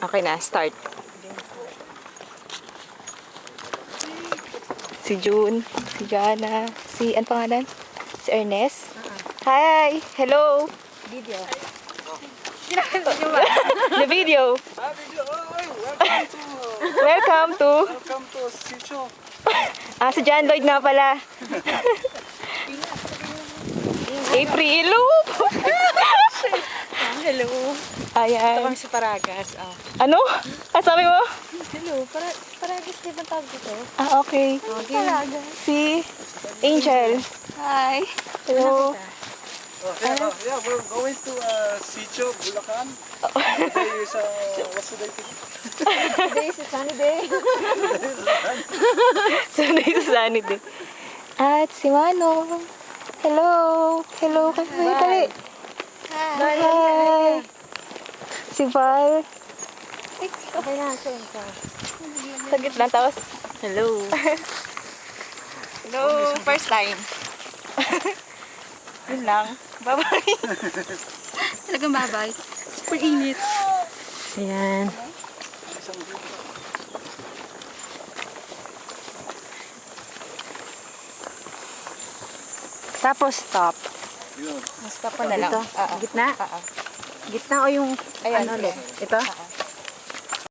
Okay na, start. Si June, si Jana, si, ano pangalan? Si Ernest. Hi! Hello! Video. The video. Welcome to Sicho. si John Lloyd nga pala. April. Hello. Ayan. Ito kami sa Paragas. Oh. Ano? Sabi mo? Hello. Paragas din ang tawag dito. Okay. Paragas. Si Angel. Hi. Hello. Yeah, we're going to Sicho, Bulacan. Today is, what's the date? Today is a sunny day. Sunny day. At si Manong. Hello. Hello. Hi. Hi. Si Val. Okay na. Sagit lang tapos. Hello. Hello. First time. Yun lang. Bye-bye. Talagang babay. Super init. Ayan. Tapos stop. Yun. Stop ko na lang. Dito? Gitna? Gitna o yung Ayan. ano ulit? Ito? Oo.